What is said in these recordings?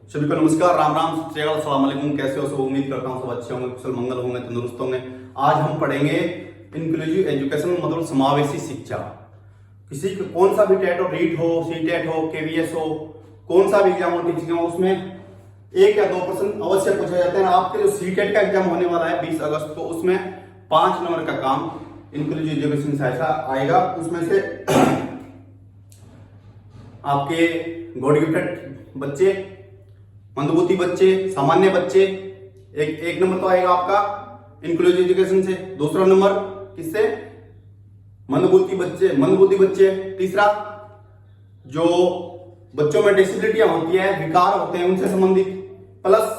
सभी को नमस्कार, राम राम, अस्सलाम वालेकुम। कैसे हो सब? उम्मीद करता हूँ सब अच्छे होंगे, कुशल मंगल होंगे, तंदुरुस्त होंगे। आज हम पढ़ेंगे इंक्लूसिव एजुकेशन, मतलब समावेशी शिक्षा। किसी को कौन सा भी टेट हो, रीट हो, सी टेट हो, केवीएस हो, कौन सा भी एग्जाम हो टीचिंग हो, उसमें 1 या 2% अवश्य पूछा जाता है। आपके जो सी टेट का एग्जाम होने वाला है 20 अगस्त को, उसमें 5 नंबर का काम इंक्लूसिव एजुकेशन से ऐसा आएगा। उसमें से आपके गॉड गिफ्टेड बच्चे, मंदबुद्धि बच्चे, सामान्य बच्चे, एक नंबर तो आएगा आपका इंक्लूसिव एजुकेशन से। दूसरा नंबर किससे? मंदबुद्धि बच्चे। तीसरा, जो बच्चों में डिसेबिलिटियां होती है, विकार होते हैं, उनसे संबंधित। प्लस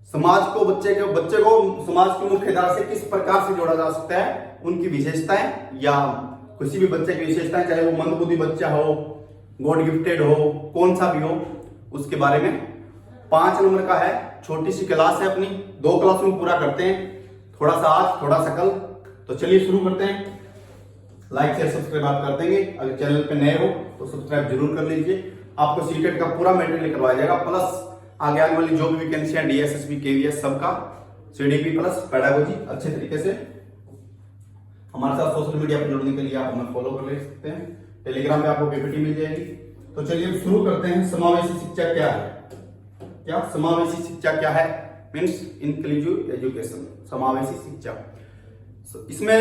समाज को बच्चे को समाज की मुख्य धारा से किस प्रकार से जोड़ा जा सकता है, उनकी विशेषताएं या किसी भी बच्चे की विशेषताएं, चाहे वो मंदबुद्धि बच्चा हो, गॉड गिफ्टेड हो, कौन सा भी हो, उसके बारे में 5 नंबर का है। छोटी सी क्लास है अपनी, 2 क्लास में पूरा करते हैं। थोड़ा सा आज, थोड़ा सा कल। तो चलिए शुरू करते हैं। लाइक शेयर सब्सक्राइब आप कर देंगे। अगर चैनल पे नए हो तो सब्सक्राइब जरूर कर लीजिए। आपको सीटेट का पूरा मटेरियल करवाया जाएगा, प्लस आगे आने वाली जो भी वैकेंसियां, डीएसएसबी, केवीएस, सबका सीडीपी प्लस पेडागोजी अच्छे तरीके से। हमारे साथ सोशल मीडिया पर जुड़ने के लिए आप हमें फॉलो कर ले सकते हैं। टेलीग्राम पे आपको पीपीटी मिल जाएगी। तो चलिए शुरू करते हैं। समावेशी शिक्षा क्या है? समावेशी शिक्षा क्या है? मीन्स इंक्लूसिव एजुकेशन, समावेशी शिक्षा। इसमें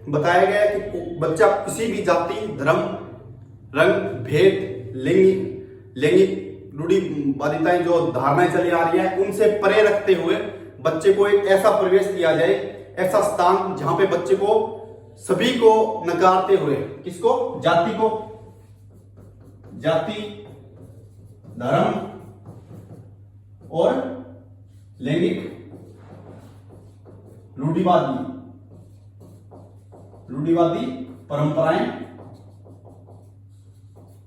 बताया गया है कि बच्चा किसी भी जाति, धर्म, रंग, भेद, लैंगिक रूढ़िवादिताएं जो धारणाएं चली आ रही है, उनसे परे रखते हुए बच्चे को एक ऐसा परिवेश दिया जाए, ऐसा स्थान जहां पे बच्चे को सभी को नकारते हुए, किसको? जाति को, जाति, धर्म और लैंगिक रूढ़िवादी परंपराएं,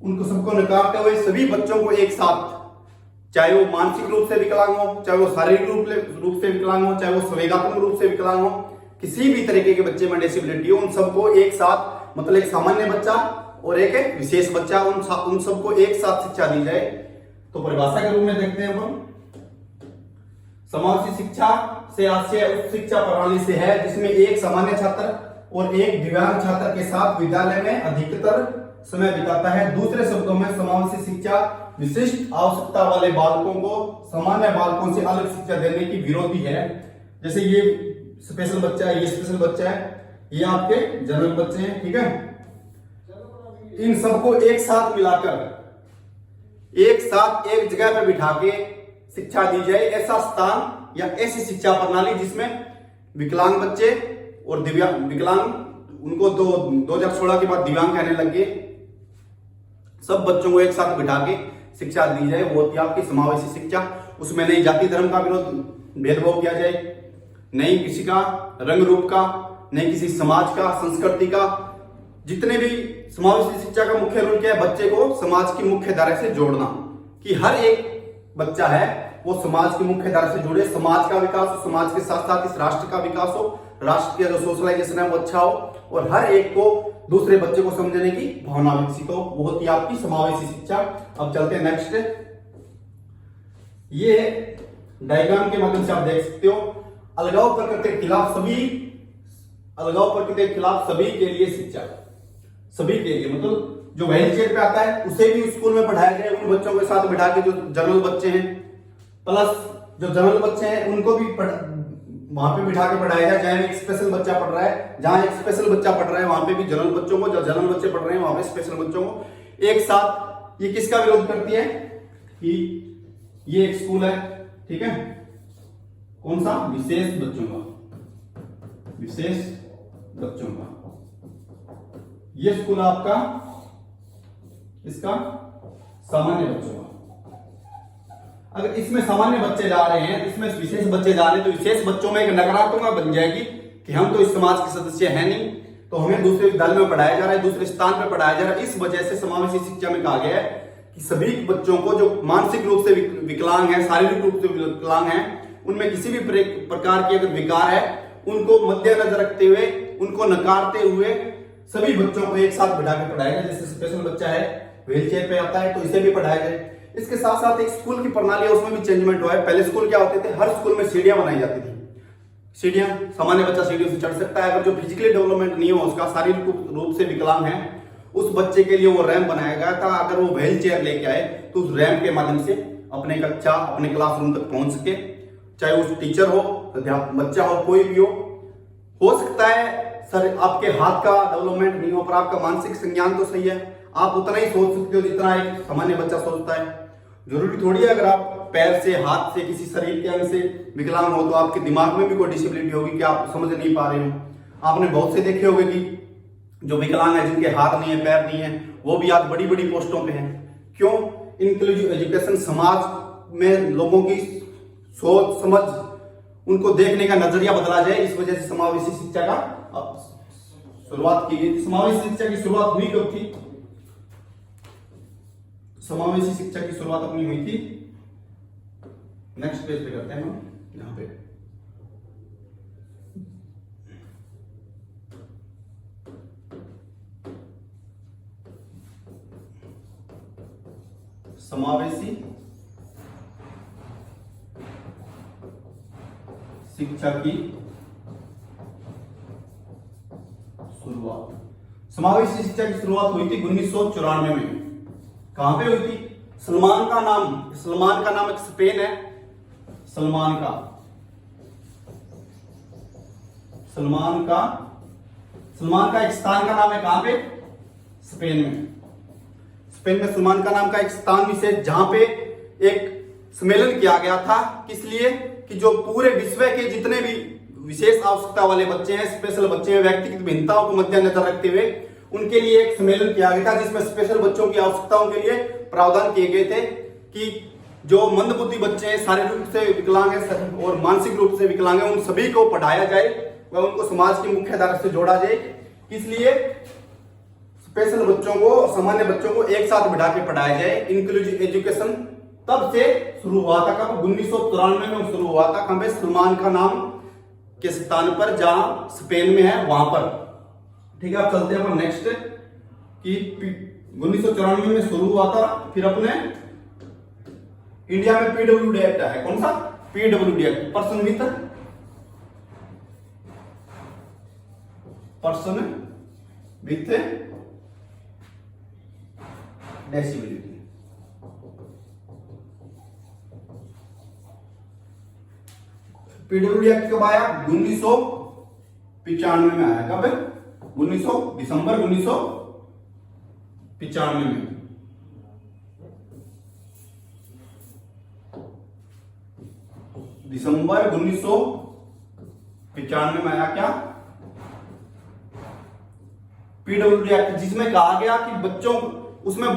उनको सबको नकारते हुए सभी बच्चों को एक साथ, चाहे वो मानसिक रूप से विकलांग हो, चाहे वो शारीरिक रूप से विकलांग हो, चाहे वो संवेगात्मक रूप से विकलांग हो, किसी भी तरीके के बच्चे में डिसेबिलिटी हो, उन सबको एक साथ, मतलब एक सामान्य बच्चा और एक विशेष बच्चा, उन सबको एक साथ शिक्षा दी जाए। तो परिभाषा के रूप में देखते हैं हम, समावेशी शिक्षा से आशय उस शिक्षा प्रणाली से है जिसमें एक सामान्य छात्र और एक दिव्यांग छात्र के साथ विद्यालय में अधिकतर समय बिताता है। दूसरे शब्दों में समावेशी शिक्षा विशिष्ट आवश्यकता वाले बालकों को सामान्य बालकों से अलग शिक्षा देने की विरोधी है। जैसे ये स्पेशल बच्चा है, ये स्पेशल बच्चा है, ये आपके जनरल बच्चे हैं, ठीक है। इन सबको एक साथ मिलाकर, एक साथ एक जगह पर बिठा के शिक्षा दी जाए, ऐसा स्थान या ऐसी शिक्षा प्रणाली जिसमें विकलांग बच्चे और विकलांग, उनको 2016 के बाद दिव्यांग कहने लग गए, सब बच्चों को एक साथ बिठा के शिक्षा दी जाए, वो होती है आपकी समावेशी शिक्षा। उसमें नहीं जाति धर्म का भेदभाव किया जाए, नहीं किसी का रंग रूप का, नहीं किसी समाज का, संस्कृति का। जितने भी समावेशी शिक्षा का मुख्य रूल क्या है? बच्चे को समाज की मुख्य धारा से जोड़ना, कि हर एक बच्चा है वो समाज की मुख्य धारा से जुड़े, समाज का विकास हो, समाज के साथ साथ इस राष्ट्र का विकास हो, राष्ट्र का जो सोशलाइजेशन है वो अच्छा हो, और हर एक को दूसरे बच्चे को समझने की भावना विकसित हो, वो होती है आपकी समावेशी शिक्षा। अब चलते हैं नेक्स्ट। ये डायग्राम के माध्यम से आप देख सकते हो, अलगाव प्रकृति के खिलाफ सभी के लिए शिक्षा, सभी के लिए, मतलब जो व्हील चेयर पे आता है उसे भी स्कूल में पढ़ाया जाए, उन बच्चों के साथ बिठा के जो जनरल बच्चे हैं, प्लस जो जनरल बच्चे हैं उनको भी वहां पे बिठा के पढ़ाया जाए। जहां एक स्पेशल बच्चा पढ़ रहा है, जहां एक स्पेशल बच्चा पढ़ रहा है, वहां पे भी जनरल बच्चों को, जो जनरल बच्चे पढ़ रहे हैं वहां पे स्पेशल बच्चों को एक साथ। ये किसका विरोध करती है? कि ये एक स्कूल है, ठीक है, कौन सा? विशेष बच्चों का। ये स्कूल आपका इसका सामान्य बच्चों का। अगर इसमें सामान्य बच्चे जा रहे हैं, इसमें विशेष बच्चे जा रहे हैं, तो विशेष बच्चों में एक नकारात्मकता बन जाएगी कि हम तो इस समाज के सदस्य हैं नहीं, तो हमें दूसरे विद्यालय में पढ़ाया जा रहा है, दूसरे स्थान पर पढ़ाया जा रहा है। इस वजह से समावेशी शिक्षा में कहा गया है कि सभी बच्चों को जो मानसिक रूप से विकलांग है, शारीरिक रूप से विकलांग है, उनमें किसी भी प्रकार की अगर विकार है, उनको मद्देनजर रखते हुए, उनको नकारते हुए सभी बच्चों को एक साथ बिठा के पढ़ाया जाए। जैसे स्पेशल बच्चा है, व्हील चेयर पे आता है, तो इसे भी पढ़ाया जाए। इसके साथ साथ एक स्कूल की प्रणाली है, उसमें भी चेंजमेंट हुआ है। पहले स्कूल क्या होते थे, हर स्कूल में सीढ़ियां बनाई जाती थी। सीढ़ियां, सामान्य बच्चा सीढ़ियों से चढ़ सकता है। अगर जो फिजिकली डेवलपमेंट नहीं हो, उसका शारीरिक रूप से विकलांग है, उस बच्चे के लिए वो रैंप बनाया गया था। अगर वो व्हील चेयर लेके आए तो उस रैंप के माध्यम से अपने कक्षा, अपने क्लासरूम तक पहुंच सके, चाहे उस टीचर हो, बच्चा हो, कोई भी हो सकता है सर आपके हाथ का डेवलपमेंट नहीं हो पर आपका मानसिक संज्ञान तो सही है, आप उतना ही सोच सकते हो जितना एक सामान्य बच्चा सोचता है। जरूरी थोड़ी है अगर आप पैर से, हाथ से, किसी शरीर के अंग से विकलांग हो तो आपके दिमाग में भी कोई डिसेबिलिटी होगी कि आप समझ नहीं पा रहे हो। आपने बहुत से देखे होंगे कि जो विकलांग है, जिनके हाथ नहीं है, पैर नहीं है, वो भी आज बड़ी बड़ी पोस्टों पे हैं। क्यों? इंक्लूसिव एजुकेशन समाज में लोगों की सोच समझ, उनको देखने का नजरिया बदला जाए, इस वजह से समावेशी शिक्षा का शुरुआत की गई। समावेशी शिक्षा की शुरुआत हुई कब थी? समावेशी शिक्षा की शुरुआत अपनी हुई थी, नेक्स्ट पेज पे करते हैं हम यहां पे। समावेशी शिक्षा की शुरुआत, समावेशी शिक्षा की शुरुआत हुई थी 1994 में। कहां पे हुई थी? सलमान का नाम एक स्पेन है, सलमान का एक स्थान का नाम है। कहां पे? स्पेन में सलमान का नाम का एक स्थान विशेष, जहां पे एक सम्मेलन किया गया था। किस लिए? कि जो पूरे विश्व के जितने भी विशेष आवश्यकता वाले बच्चे हैं, स्पेशल बच्चे हैं, व्यक्तिगत भिन्नताओं को मद्देनजर रखते हुए उनके लिए एक सम्मेलन किया गया था, जिसमें स्पेशल बच्चों की आवश्यकताओं के लिए प्रावधान किए गए थे कि जो मंदबुद्धि बच्चे हैं, शारीरिक रूप से विकलांग है और मानसिक रूप से विकलांग है, उन सभी को पढ़ाया जाए व उनको समाज की मुख्य धारा से जोड़ा जाए। इसलिए स्पेशल बच्चों को और सामान्य बच्चों को एक साथ बिठा के पढ़ाया जाए। इंक्लूसिव एजुकेशन तब से शुरू हुआ था। कब? 1993 में शुरू हुआ था। कहां पे? सलमान का नाम के स्थान पर, जहां स्पेन में है वहां पर। ठीक है, अब चलते हैं नेक्स्ट कि 1994 में शुरू हुआ था। फिर अपने इंडिया में पीडब्ल्यूडी एक्ट है। कौन सा? PWD act, person with disability. PWD act कब आया? 1995 में आया। कब? दिसंबर 1995 में। दिसंबर 1995 में आया क्या? पीडब्ल्यूडी एक्ट, जिसमें कहा गया कि बच्चों, उसमें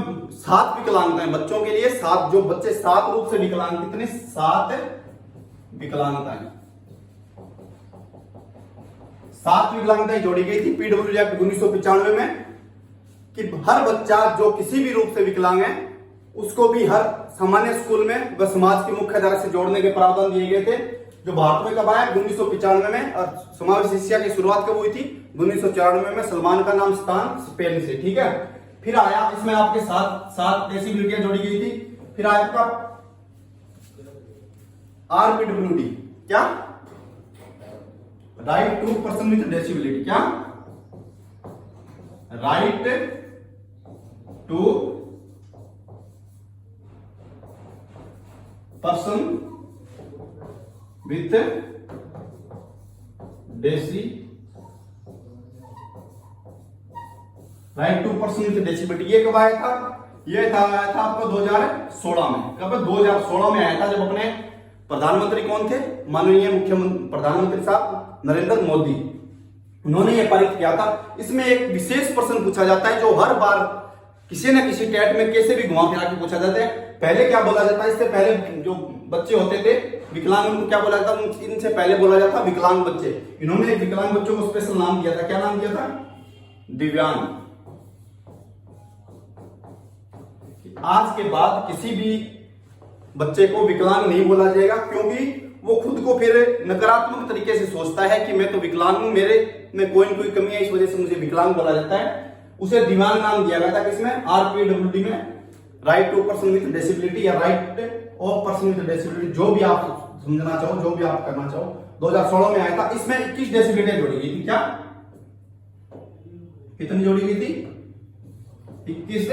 7 विकलांगताएं बच्चों के लिए, 7 जो बच्चे 7 रूप से विकलांग, कितने? 7 विकलांगताएं, 7 विकलांगताएं जोड़ी गई थी पीडब्ल्यूडी एक्ट 1995 में कि हर बच्चा जो किसी भी रूप से विकलांग है उसको भी हर सामान्य स्कूल में व समाज की मुख्य धारा से जोड़ने के प्रावधान दिए गए थे। जो भारत में कब आया? 1995 में। और समावेशी शिक्षा की शुरुआत कब हुई थी? 1994 में। सलमान का नाम स्थान स्पेन से। ठीक है, फिर आया इसमें आपके 7 डिसेबिलिटियां जोड़ी गई थी। फिर आया आपका आरपीडब्ल्यूडी, क्या? Right to person with disability. क्या? Right to person with right to person with disability. ये कब आया था? ये आया था आपको 2016 में। कब? 2016 में आया था, जब अपने प्रधानमंत्री कौन थे? माननीय मुख्यमंत्री प्रधानमंत्री साहब नरेंद्र मोदी, उन्होंने ये पारित किया था। इसमें एक विशेष प्रश्न पूछा जाता है जो हर बार किसी न किसी टेट में कैसे भी घुमा फिरा के पूछा जाता है। पहले क्या बोला जाता है? इससे पहले जो बच्चे होते थे विकलांग, उनको क्या बोला जाता? इनसे पहले बोला जाता विकलांग बच्चे। इन्होंने विकलांग बच्चों को स्पेशल नाम दिया था। क्या नाम दिया था? दिव्यांग। आज के बाद किसी भी बच्चे को विकलांग नहीं बोला जाएगा, क्योंकि वो खुद को फिर नकारात्मक तरीके से सोचता है कि मैं तो विकलांग हूं, मेरे में कोई न कोई कमी है, इस वजह से मुझे विकलांग बोला जाता है। उसे दिव्यांग नाम दिया गया था। किसमें? आरपीडब्ल्यूडी में। Right to person with disability या right of person with disability, जो भी आप समझना चाहो, जो भी आप करना चाहो, 2016 में आया था। इसमें 21 डिसेबिलिटी जोड़ी गई थी। क्या कितनी जोड़ी गई थी? 21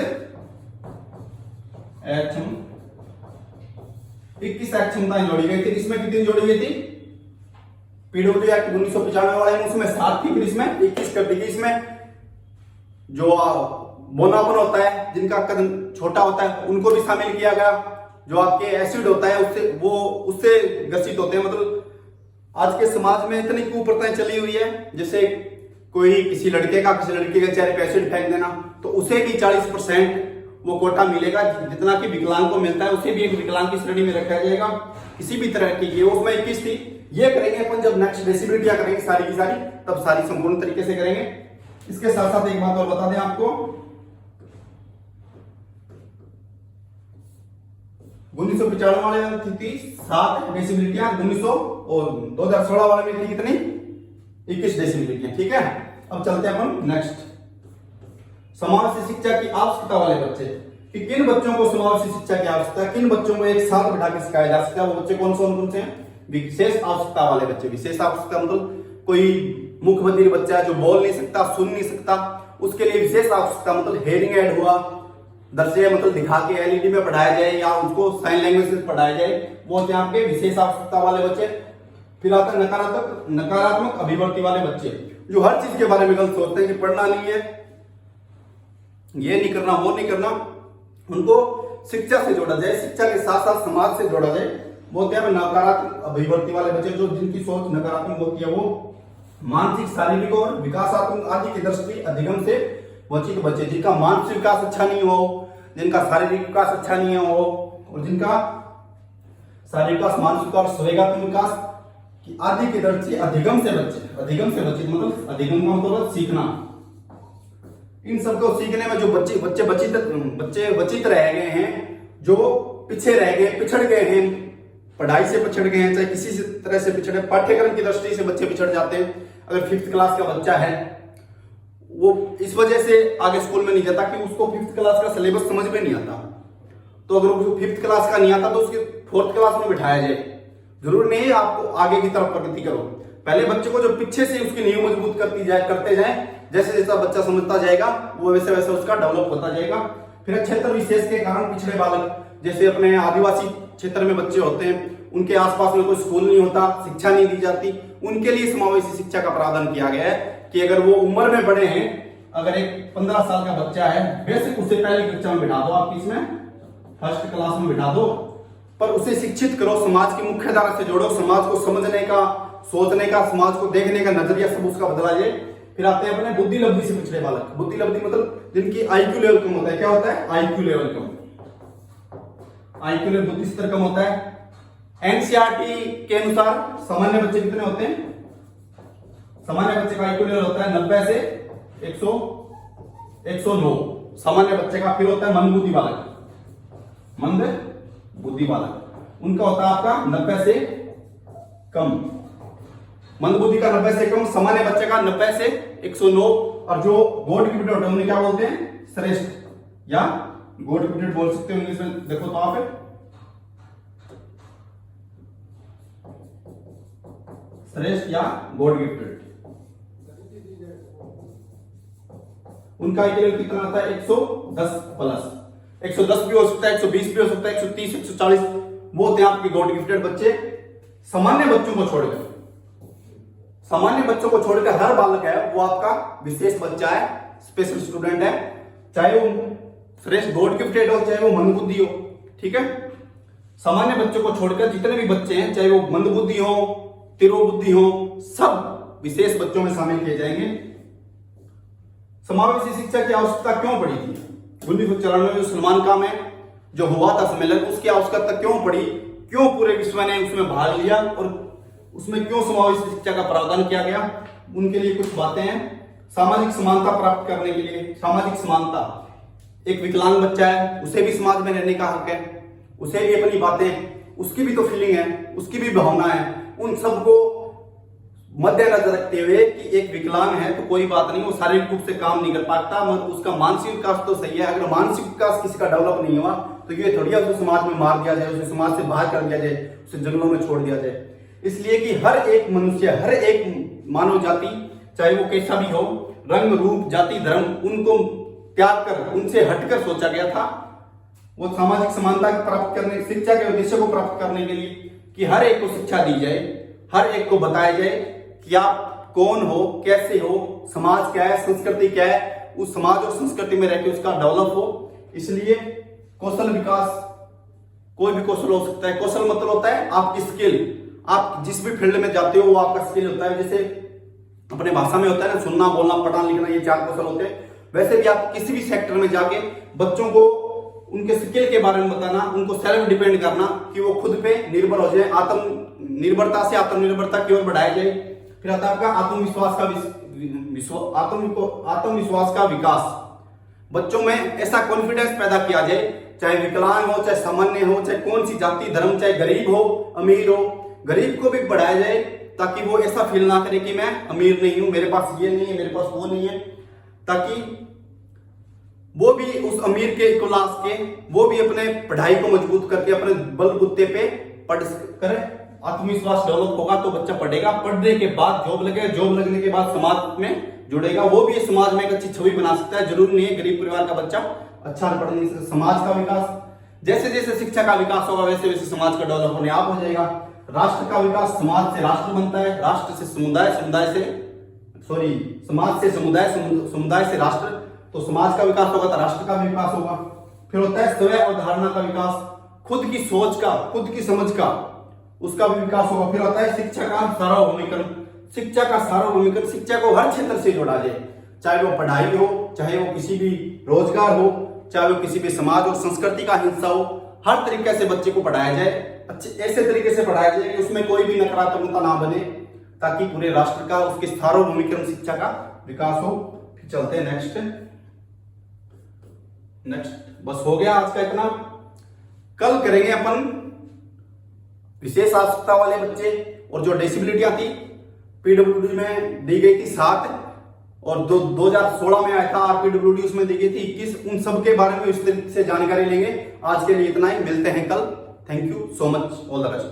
क्षमताएं जोड़ी गई थी। इसमें कितनी जोड़ी गई थी? पीडब्ल्यू एक्ट 1995 वाले में उसमें 7 थी, फिर इसमें 21 कर दी गई। इसमें जो बोनापन होता है, जिनका कदम छोटा होता है, उनको भी शामिल किया गया। जो आपके एसिड होता है उससे ग्रसित होते हैं। मतलब आज के समाज में इतनी कुप्रथाएं चली हुई है, जैसे कोई किसी लड़के का किसी लड़की के चेहरे पे एसिड फेंक देना, तो उसे भी 40% वो कोटा मिलेगा, जितना कि विकलांग को मिलता है उसे भी एक विकलांग की श्रेणी में रखा जाएगा। किसी भी तरह की उसमें 21 थी। ये करेंगे अपन जब नेक्स्ट डिसेबिलिटी करेंगे सारी की सारी, तब सारी संपूर्ण तरीके से करेंगे। इसके साथ साथ एक बात और बता दें आपको, 1995 वाले में थी 7 डिसेबिलिटियां, 1900 और 2016 वाले में थी कितनी? 21 डिसेबिलिटियां। ठीक है, अब चलते हैं अपन नेक्स्ट। समावेशी शिक्षा की आवश्यकता वाले बच्चे, कि किन बच्चों को समावेशी शिक्षा की आवश्यकता है, किन बच्चों को एक साथ बिठा के सिखाया जा सकता है, वो बच्चे कौन से हैं? विशेष आवश्यकता वाले बच्चे। विशेष आवश्यकता मतलब कोई मुखबधिर बच्चा है जो बोल नहीं सकता, सुन नहीं सकता, उसके लिए विशेष आवश्यकता मतलब हेयरिंग एड हुआ, दर्शे मतलब दिखा के एलईडी में पढ़ाया जाए या उनको साइन लैंग्वेज से पढ़ाया जाए, वो होते हैं आपके विशेष आवश्यकता वाले बच्चे। फिर आता है नकारात्मक अभिवृत्ति वाले बच्चे, जो हर चीज के बारे में गलत सोचते हैं कि पढ़ना नहीं है, ये नहीं करना, वो नहीं करना। उनको शिक्षा से जोड़ा जाए, शिक्षा के साथ साथ समाज से जोड़ा जाए। वो होते हैं नकारात्मक अभिवृत्ति वाले बच्चे, जो जिनकी सोच नकारात्मक होती है, वो मानसिक, शारीरिक और विकासात्मक आदि की दृष्टि अधिगम से वंचित बच्चे, जिनका मानसिक विकास अच्छा नहीं हो, जिनका शारीरिक विकास अच्छा नहीं हो, और जिनका शारीरिक विकास, मानसिक विकास, संवेगात्मक विकास की आदि की दृष्टि अधिगम से वंचित मतलब अधिगम का मतलब सीखना। इन सबको सीखने में जो बच्चे वंचित रह गए हैं, जो पीछे रह गए, पिछड़ गए हैं, पढ़ाई से पिछड़ गए हैं, चाहे किसी तरह से पिछड़े, पाठ्यक्रम की दृष्टि से बच्चे पिछड़ जाते हैं। अगर 5th क्लास का बच्चा है, वो इस वजह से आगे स्कूल में नहीं जाता कि उसको 5th क्लास का सिलेबस समझ में नहीं आता। तो अगर उसको 5th क्लास का नहीं आता तो उसके 4th क्लास में बिठाया जाए। जरूर नहीं आपको आगे की तरफ प्रगति करो, पहले बच्चे को जो पीछे से उसकी नींव मजबूत करते जाए, जैसे जैसा बच्चा समझता जाएगा वो वैसे वैसे उसका डेवलप होता जाएगा। फिर क्षेत्र विशेष के कारण पिछड़े बालक, जैसे अपने आदिवासी क्षेत्र में बच्चे होते हैं, उनके आसपास में कोई स्कूल नहीं होता, शिक्षा नहीं दी जाती, उनके लिए समावेशी शिक्षा का प्रावधान किया गया है कि अगर वो उम्र में बड़े हैं, अगर एक 15 साल का बच्चा है, बेसिक उसे पहले कक्षा में बिठा दो, आप इसमें 1st क्लास में बिठा दो, पर उसे शिक्षित करो, समाज की मुख्य धारा से जोड़ो, समाज को समझने का, सोचने का, समाज को देखने का नजरिया सब उसका बदला जाए। फिर आते हैं अपने बुद्धि लब्धि से पिछड़े बालक। बुद्धि लब्धि मतलब जिनकी IQ लेवल कम होता है। क्या होता है? IQ लेवल कम, IQ लेवल बुद्धि स्तर कम होता है। NCERT के अनुसार सामान्य बच्चे कितने होते हैं? सामान्य बच्चे का IQ लेवल होता है 90 से 109 सामान्य बच्चे का। फिर होता है मंद बुद्धि बालक, उनका होता है आपका 90 से कम। मंद बुद्धि का 90 से कम, सामान्य बच्चे का 90 से 109, और जो गॉड गिफ्टेड होते हैं उन्हें क्या बोलते हैं? श्रेष्ठ या गॉड गिफ्टेड बोल सकते हो इंग्लिश में। देखो तो आप श्रेष्ठ या गॉड गिफ्टेड, उनका IQ लेवल कितना आता है? 110 प्लस। 110 भी हो सकता है, 120 भी हो सकता है, 130, 140, वो होते हैं आपके गॉड गिफ्टेड बच्चे। सामान्य बच्चों को छोड़कर हर बालक है वो आपका विशेष बच्चा है, स्पेशल स्टूडेंट है, चाहे वो श्रेष्ठ गॉड गिफ्टेड हो, चाहे वो मंदबुद्धि हो। ठीक है, सामान्य बच्चों को छोड़कर जितने भी बच्चे हैं, चाहे वो मंदबुद्धि हो, तिरोबुद्धि हो, सब विशेष बच्चों में शामिल किए जाएंगे। समावेशी शिक्षा की आवश्यकता क्यों पड़ी थी? 1994 में जो सलमान का में जो हुआ था सम्मेलन, उसकी आवश्यकता क्यों पड़ी? क्यों पूरे विश्व ने उसमें भाग लिया और उसमें क्यों समावेशी शिक्षा का प्रावधान किया गया? उनके लिए कुछ बातें हैं। सामाजिक समानता प्राप्त करने के लिए, सामाजिक समानता, एक विकलांग बच्चा है, उसे भी समाज में रहने का हक है, उसे भी अपनी बातें, उसकी भी तो फीलिंग है, उसकी भी भावना है, उन सबको मद्देनजर रखते हुए कि एक विकलांग है तो कोई बात नहीं, वो शारीरिक रूप से काम नहीं कर पाता, मगर उसका मानसिक विकास तो सही है। अगर मानसिक विकास किसी का डेवलप नहीं हुआ तो ये थोड़ी उसे समाज में मार दिया जाए, उसे समाज से बाहर कर दिया जाए, उसे जंगलों में छोड़ दिया जाए। इसलिए कि हर एक मनुष्य, हर एक मानव जाति, चाहे वो कैसा भी हो, रंग रूप जाति धर्म, उनको त्याग कर, उनसे हटकर सोचा गया था वो सामाजिक समानता प्राप्त करने, शिक्षा के उद्देश्य को प्राप्त करने के लिए, कि हर एक को शिक्षा दी जाए, हर एक को बताया जाए कि आप कौन हो, कैसे हो, समाज क्या है, संस्कृति क्या है, उस समाज और संस्कृति में रहकर उसका डेवलप हो। इसलिए कौशल विकास, कोई भी कौशल हो सकता है। कौशल मतलब होता है आपकी स्किल, आप जिस भी फील्ड में जाते हो वो आपका स्किल होता है। जैसे अपने भाषा में होता है ना, सुनना बोलना पढ़ना लिखना, ये 4 कौशल होते हैं। वैसे भी आप किसी भी सेक्टर में जाके बच्चों को उनके स्किल के बारे में बताना, उनको सेल्फ डिपेंड करना कि वो खुद पे निर्भर हो जाए, आत्मनिर्भरता से आत्मनिर्भरता की ओर बढ़ाया जाए। फिर आता है आपका आत्मविश्वास का विकास। बच्चों में ऐसा कॉन्फिडेंस पैदा किया जाए, चाहे विकलांग हो, चाहे सामान्य हो, चाहे कौन सी जाति धर्म, चाहे गरीब हो अमीर हो, गरीब को भी बढ़ाया जाए ताकि वो ऐसा फील ना करे कि मैं अमीर नहीं हूं, मेरे पास ये नहीं है, मेरे पास वो नहीं है, ताकि वो भी उस अमीर के क्लास के, वो भी अपने पढ़ाई को मजबूत करके अपने बलबूते पे पढ़ करे। आत्मविश्वास डेवलप होगा तो बच्चा पढ़ेगा, पढ़ने के बाद जॉब लगेगा, जॉब लगने के बाद समाज में जुड़ेगा, वो भी समाज में एक अच्छी छवि बना सकता है। जरूरी नहीं है गरीब परिवार का बच्चा अच्छा पढ़ नहीं सकता। समाज का विकास, जैसे जैसे शिक्षा का विकास होगा वैसे वैसे समाज का डेवलप होने आप हो जाएगा। राष्ट्र का विकास, समाज से राष्ट्र बनता है, राष्ट्र से समुदाय, समाज से समुदाय, समुदाय से राष्ट्र, तो समाज का विकास होगा तो राष्ट्र का भी विकास होगा। फिर होता है स्वयं अवधारणा का विकास, खुद की सोच का, खुद की समझ का, उसका भी विकास होगा। फिर होता है शिक्षा का सार्वभौमिकरण, शिक्षा का सार्वभौमिकरण, शिक्षा को हर क्षेत्र से जोड़ा जाए, चाहे वो पढ़ाई हो, चाहे वो किसी भी रोजगार हो, चाहे वो किसी भी समाज और संस्कृति का हिस्सा हो, हर तरीके से बच्चे को पढ़ाया जाए, अच्छे ऐसे तरीके से पढ़ाया जाए कि उसमें कोई भी नकारात्मकता ना बने, ताकि पूरे राष्ट्र का, उसके सार्वभौमिकरण शिक्षा का विकास हो। फिर चलते हैं नेक्स्ट। बस हो गया आज का इतना। कल करेंगे अपन विशेष आवश्यकता वाले बच्चे, और जो डिसेबिलिटियां थी पीडब्ल्यूडी में दी गई थी 7, और 2016 में आया था आरपीडब्ल्यूडी, उसमें दी गई थी 21, उन सब के बारे में विस्तृत से जानकारी लेंगे। आज के लिए इतना ही, मिलते हैं कल। Thank you so much, all the best.